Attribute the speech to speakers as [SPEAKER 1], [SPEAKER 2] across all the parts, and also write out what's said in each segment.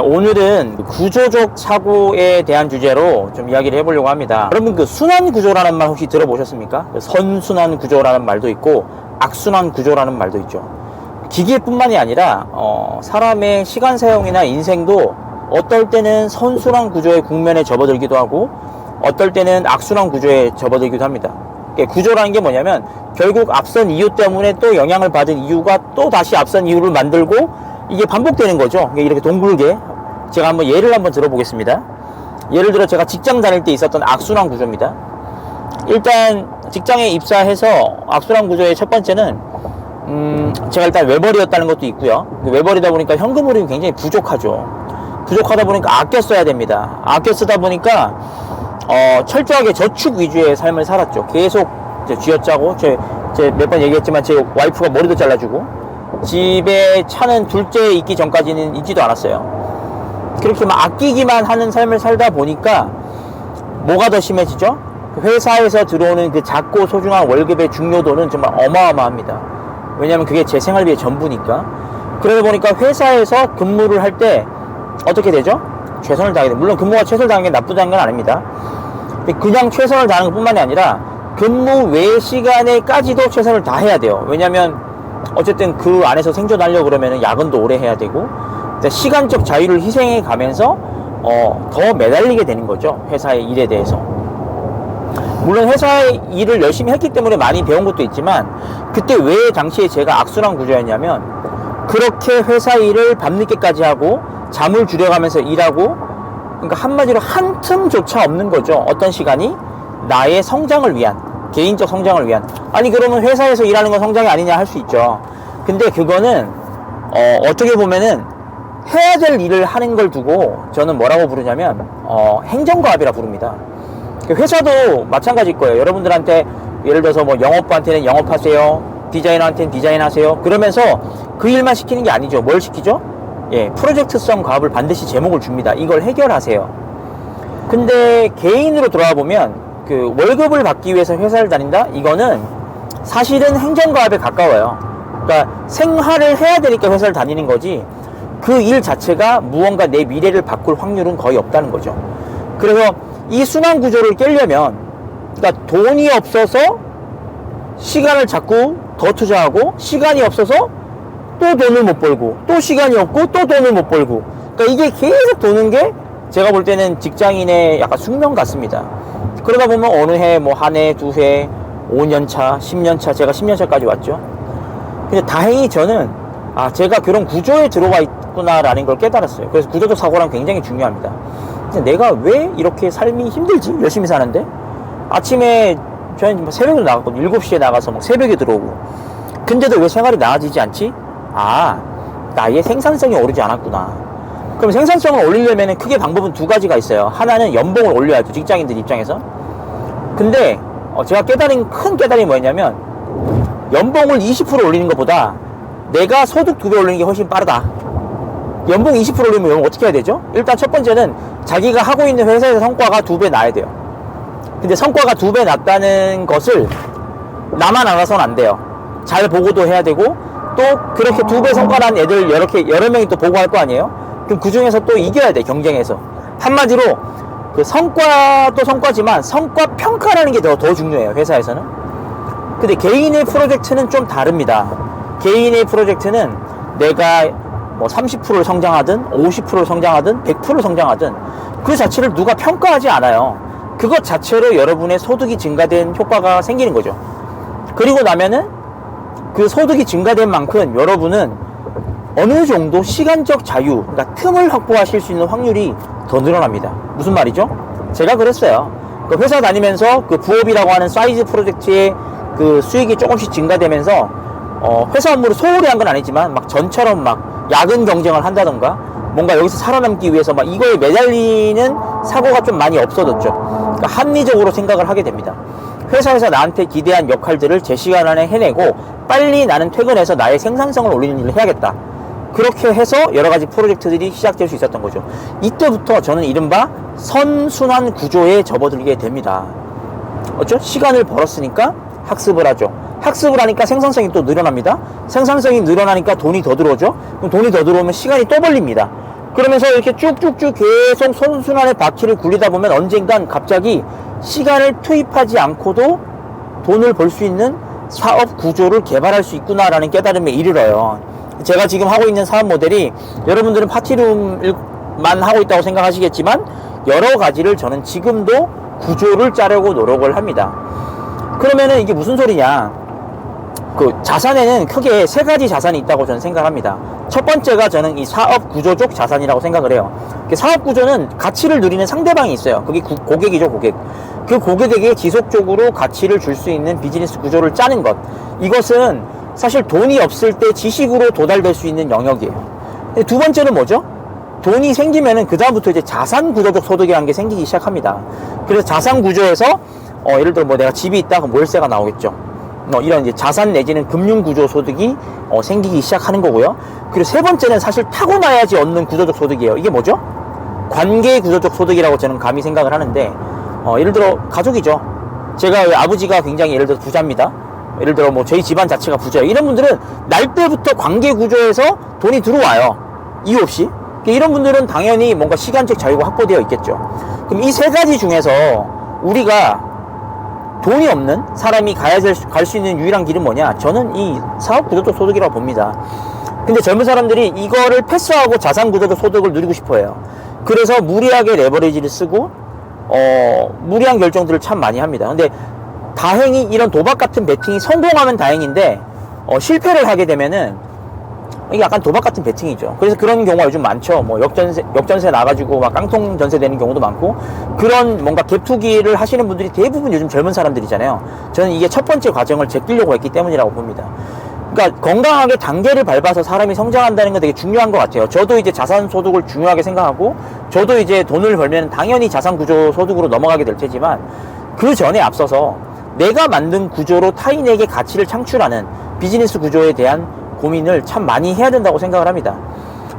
[SPEAKER 1] 오늘은 구조적 사고에 대한 주제로 좀 이야기를 해보려고 합니다. 여러분, 그 순환 구조라는 말 혹시 들어보셨습니까? 선순환 구조라는 말도 있고 악순환 구조라는 말도 있죠. 기계뿐만이 아니라 사람의 시간 사용이나 인생도 어떨 때는 선순환 구조의 국면에 접어들기도 하고 어떨 때는 악순환 구조에 접어들기도 합니다. 구조라는 게 뭐냐면 결국 앞선 이유 때문에 또 영향을 받은 이유가 또 다시 앞선 이유를 만들고 이게 반복되는 거죠. 이렇게 동글게. 제가 예를 한번 들어보겠습니다. 예를 들어 제가 직장 다닐 때 있었던 악순환 구조입니다. 일단 직장에 입사해서 악순환 구조의 첫 번째는 제가 일단 외벌이였다는 것도 있고요. 외벌이다 보니까 현금 흐름이 굉장히 부족하죠. 부족하다 보니까 아껴 써야 됩니다. 아껴 쓰다 보니까 철저하게 저축 위주의 삶을 살았죠. 계속 쥐어짜고 제 몇 번 얘기했지만 제 와이프가 머리도 잘라주고 집에 차는 둘째 있기 전까지는 있지도 않았어요. 그렇게 막 아끼기만 하는 삶을 살다 보니까 뭐가 더 심해지죠? 회사에서 들어오는 그 작고 소중한 월급의 중요도는 정말 어마어마합니다. 왜냐하면 그게 제 생활비의 전부니까. 그러다 보니까 회사에서 근무를 할 때 어떻게 되죠? 최선을 다하게 돼요. 물론 근무가 최선을 다하는 게 나쁘다는 건 아닙니다. 그냥 최선을 다하는 것 뿐만이 아니라 근무 외 시간에까지도 최선을 다해야 돼요. 왜냐하면 어쨌든 그 안에서 생존하려고 그러면 야근도 오래 해야 되고 시간적 자유를 희생해 가면서 더 매달리게 되는 거죠. 회사의 일에 대해서. 물론 회사의 일을 열심히 했기 때문에 많이 배운 것도 있지만 그때 왜 당시에 제가 악순환 구조였냐면 그렇게 회사 일을 밤늦게까지 하고 잠을 줄여가면서 일하고 그러니까 한마디로 한 틈조차 없는 거죠. 어떤 시간이 나의 성장을 위한 개인적 성장을 위한. 아니 그러면 회사에서 일하는 건 성장이 아니냐 할 수 있죠. 근데 그거는 어떻게 보면은 해야 될 일을 하는 걸 두고 저는 뭐라고 부르냐면 행정과업이라 부릅니다. 회사도 마찬가지일 거예요. 여러분들한테 예를 들어서 뭐 영업부한테는 영업하세요, 디자이너한테는 디자인하세요 그러면서 그 일만 시키는 게 아니죠. 뭘 시키죠? 프로젝트성 과업을 반드시 제목을 줍니다. 이걸 해결하세요. 근데 개인으로 돌아와 보면 그 월급을 받기 위해서 회사를 다닌다? 이거는 사실은 행정과업에 가까워요. 그러니까 생활을 해야 되니까 회사를 다니는 거지 그 일 자체가 무언가 내 미래를 바꿀 확률은 거의 없다는 거죠. 그래서 이 순환 구조를 깨려면 그러니까 돈이 없어서 시간을 자꾸 더 투자하고 시간이 없어서 또 돈을 못 벌고 또 시간이 없고 또 돈을 못 벌고 그러니까 이게 계속 도는 게 제가 볼 때는 직장인의 약간 숙명 같습니다. 그러다 보면 어느 해 뭐 한 해, 두 해, 5년차, 10년차, 제가 10년차까지 왔죠. 근데 다행히 저는 제가 그런 구조에 들어와 있구나라는 걸 깨달았어요. 그래서 구조적 사고란 굉장히 중요합니다. 근데 내가 왜 이렇게 삶이 힘들지? 열심히 사는데 아침에 저는 새벽에 나갔거든요. 7시에 나가서 막 새벽에 들어오고 근데도 왜 생활이 나아지지 않지? 나의 생산성이 오르지 않았구나. 그럼 생산성을 올리려면 크게 방법은 두 가지가 있어요. 하나는 연봉을 올려야죠. 직장인들 입장에서. 근데 제가 큰 깨달음이 뭐였냐면 연봉을 20% 올리는 것보다 내가 소득 2배 올리는 게 훨씬 빠르다. 연봉 20% 올리면 어떻게 해야 되죠? 일단 첫 번째는 자기가 하고 있는 회사에서 성과가 2배 나야 돼요. 근데 성과가 2배 났다는 것을 나만 알아서는 안 돼요. 잘 보고도 해야 되고 또 그렇게 2배 성과난 애들 여러 명이 또 보고할 거 아니에요? 그럼 그 중에서 또 이겨야 돼, 경쟁에서. 한마디로 그 성과도 성과지만 성과 평가라는 게 더 중요해요, 회사에서는. 근데 개인의 프로젝트는 좀 다릅니다. 개인의 프로젝트는 내가 뭐 30%를 성장하든 50%를 성장하든 100%를 성장하든 그 자체를 누가 평가하지 않아요. 그것 자체로 여러분의 소득이 증가된 효과가 생기는 거죠. 그리고 나면은 그 소득이 증가된 만큼 여러분은 어느 정도 시간적 자유, 그러니까 틈을 확보하실 수 있는 확률이 더 늘어납니다. 무슨 말이죠? 제가 그랬어요. 그 회사 다니면서 그 부업이라고 하는 사이즈 프로젝트의 그 수익이 조금씩 증가되면서 회사 업무를 소홀히 한 건 아니지만 막 전처럼 막 야근 경쟁을 한다던가 뭔가 여기서 살아남기 위해서 막 이거에 매달리는 사고가 좀 많이 없어졌죠. 그러니까 합리적으로 생각을 하게 됩니다. 회사에서 나한테 기대한 역할들을 제 시간 안에 해내고 빨리 나는 퇴근해서 나의 생산성을 올리는 일을 해야겠다. 그렇게 해서 여러 가지 프로젝트들이 시작될 수 있었던 거죠. 이때부터 저는 이른바 선순환 구조에 접어들게 됩니다. 어쩌? 시간을 벌었으니까 학습을 하죠. 학습을 하니까 생산성이 또 늘어납니다. 생산성이 늘어나니까 돈이 더 들어오죠. 그럼 돈이 더 들어오면 시간이 또 벌립니다. 그러면서 이렇게 쭉쭉쭉 계속 선순환의 바퀴를 굴리다 보면 언젠간 갑자기 시간을 투입하지 않고도 돈을 벌 수 있는 사업 구조를 개발할 수 있구나라는 깨달음에 이르러요. 제가 지금 하고 있는 사업 모델이 여러분들은 파티룸만 하고 있다고 생각하시겠지만 여러 가지를 저는 지금도 구조를 짜려고 노력을 합니다. 그러면은 이게 무슨 소리냐? 그 자산에는 크게 세 가지 자산이 있다고 저는 생각합니다. 첫 번째가 저는 이 사업 구조적 자산이라고 생각을 해요. 사업 구조는 가치를 누리는 상대방이 있어요. 그게 고객이죠, 고객. 그 고객에게 지속적으로 가치를 줄 수 있는 비즈니스 구조를 짜는 것. 이것은 사실 돈이 없을 때 지식으로 도달될 수 있는 영역이에요. 두 번째는 뭐죠? 돈이 생기면은 그 다음부터 이제 자산 구조적 소득이라는 게 생기기 시작합니다. 그래서 자산 구조에서 예를 들어 뭐 내가 집이 있다 그럼 월세가 나오겠죠. 이런 이제 자산 내지는 금융 구조 소득이 생기기 시작하는 거고요. 그리고 세 번째는 사실 타고나야지 얻는 구조적 소득이에요. 이게 뭐죠? 관계 구조적 소득이라고 저는 감히 생각을 하는데 예를 들어 가족이죠. 제가 아버지가 굉장히 예를 들어 부자입니다. 예를 들어 뭐 저희 집안 자체가 부자예요. 이런 분들은 날 때부터 관계 구조에서 돈이 들어와요. 이유 없이. 이런 분들은 당연히 뭔가 시간적 자유가 확보되어 있겠죠. 그럼 이 세 가지 중에서 우리가 돈이 없는 사람이 갈 수 있는 유일한 길은 뭐냐? 저는 이 사업 구조적 소득이라고 봅니다. 근데 젊은 사람들이 이거를 패스하고 자산 구조적 소득을 누리고 싶어 해요. 그래서 무리하게 레버리지를 쓰고 무리한 결정들을 참 많이 합니다. 근데 다행히 이런 도박 같은 베팅이 성공하면 다행인데 실패를 하게 되면은 이게 약간 도박 같은 베팅이죠. 그래서 그런 경우가 요즘 많죠. 뭐 역전세 나가지고 막 깡통 전세 되는 경우도 많고, 그런 뭔가 갭투기를 하시는 분들이 대부분 요즘 젊은 사람들이잖아요. 저는 이게 첫 번째 과정을 제끼려고 했기 때문이라고 봅니다. 그러니까 건강하게 단계를 밟아서 사람이 성장한다는 건 되게 중요한 것 같아요. 저도 이제 자산 소득을 중요하게 생각하고, 저도 이제 돈을 벌면 당연히 자산 구조 소득으로 넘어가게 될 테지만, 그 전에 앞서서 내가 만든 구조로 타인에게 가치를 창출하는 비즈니스 구조에 대한 고민을 참 많이 해야 된다고 생각을 합니다.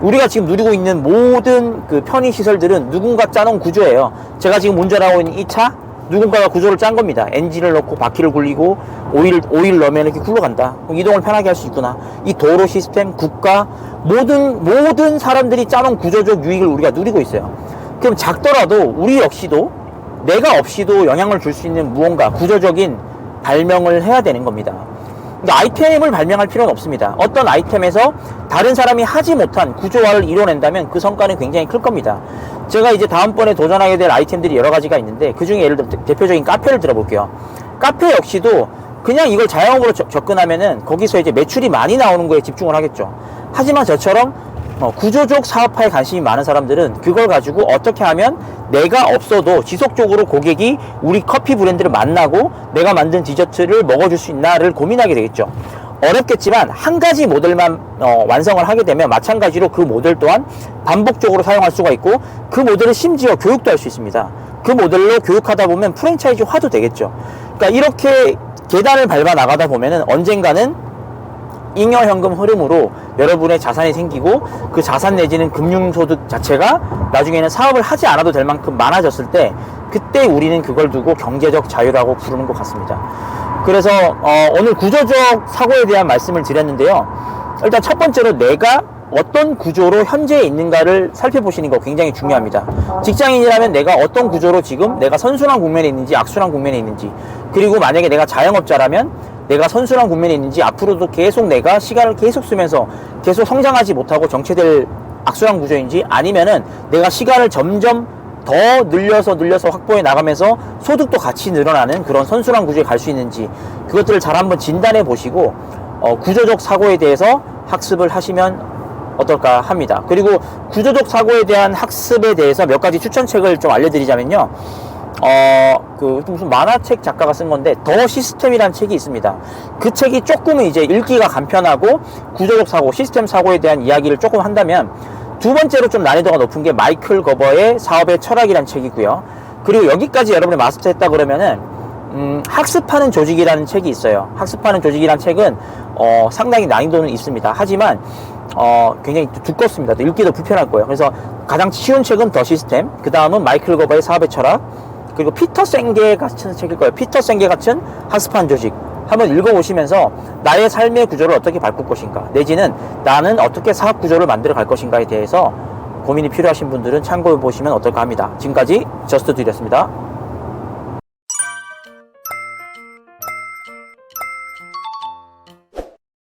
[SPEAKER 1] 우리가 지금 누리고 있는 모든 그 편의시설들은 누군가 짜놓은 구조예요. 제가 지금 운전하고 있는 이 차, 누군가가 구조를 짠 겁니다. 엔진을 넣고 바퀴를 굴리고 오일 넣으면 이렇게 굴러간다. 이동을 편하게 할 수 있구나. 이 도로 시스템, 국가, 모든 사람들이 짜놓은 구조적 유익을 우리가 누리고 있어요. 그럼 작더라도 우리 역시도 내가 없이도 영향을 줄 수 있는 무언가 구조적인 발명을 해야 되는 겁니다. 그러니까 아이템을 발명할 필요는 없습니다. 어떤 아이템에서 다른 사람이 하지 못한 구조화를 이뤄낸다면 그 성과는 굉장히 클 겁니다. 제가 이제 다음번에 도전하게 될 아이템들이 여러 가지가 있는데, 그 중에 예를 들어 대표적인 카페를 들어볼게요. 카페 역시도 그냥 이걸 자영업으로 접근하면은 거기서 이제 매출이 많이 나오는 거에 집중을 하겠죠. 하지만 저처럼 구조적 사업화에 관심이 많은 사람들은 그걸 가지고 어떻게 하면 내가 없어도 지속적으로 고객이 우리 커피 브랜드를 만나고 내가 만든 디저트를 먹어줄 수 있나를 고민하게 되겠죠. 어렵겠지만 한 가지 모델만 완성을 하게 되면 마찬가지로 그 모델 또한 반복적으로 사용할 수가 있고, 그 모델을 심지어 교육도 할 수 있습니다. 그 모델로 교육하다 보면 프랜차이즈화도 되겠죠. 그러니까 이렇게 계단을 밟아 나가다 보면은 언젠가는 잉여현금 흐름으로 여러분의 자산이 생기고, 그 자산 내지는 금융소득 자체가 나중에는 사업을 하지 않아도 될 만큼 많아졌을 때, 그때 우리는 그걸 두고 경제적 자유라고 부르는 것 같습니다. 그래서 오늘 구조적 사고에 대한 말씀을 드렸는데요. 일단 첫 번째로 내가 어떤 구조로 현재 있는가를 살펴보시는 거 굉장히 중요합니다. 직장인이라면 내가 어떤 구조로 지금 내가 선순환 국면에 있는지 악순환 국면에 있는지, 그리고 만약에 내가 자영업자라면 내가 선순환 국면에 있는지, 앞으로도 계속 내가 시간을 계속 쓰면서 계속 성장하지 못하고 정체될 악순환 구조인지, 아니면은 내가 시간을 점점 더 늘려서 확보해 나가면서 소득도 같이 늘어나는 그런 선순환 구조에 갈 수 있는지, 그것들을 잘 한번 진단해 보시고 구조적 사고에 대해서 학습을 하시면 어떨까 합니다. 그리고 구조적 사고에 대한 학습에 대해서 몇 가지 추천책을 좀 알려드리자면요. 무슨 만화책 작가가 쓴 건데, 더 시스템이라는 책이 있습니다. 그 책이 조금은 이제 읽기가 간편하고 구조적 사고, 시스템 사고에 대한 이야기를 조금 한다면, 두 번째로 좀 난이도가 높은 게 마이클 거버의 사업의 철학이라는 책이고요. 그리고 여기까지 여러분이 마스터했다 그러면은 학습하는 조직이라는 책이 있어요. 학습하는 조직이라는 책은 상당히 난이도는 있습니다. 하지만 굉장히 두껍습니다. 읽기도 불편할 거예요. 그래서 가장 쉬운 책은 더 시스템, 그 다음은 마이클 거버의 사업의 철학, 그리고 피터 생게 같은 책일 거예요. 피터 생게 같은 학습하는 조직 한번 읽어보시면서 나의 삶의 구조를 어떻게 바꿀 것인가, 내지는 나는 어떻게 사업 구조를 만들어 갈 것인가에 대해서 고민이 필요하신 분들은 참고해 보시면 어떨까 합니다. 지금까지 저스트 듀였습니다.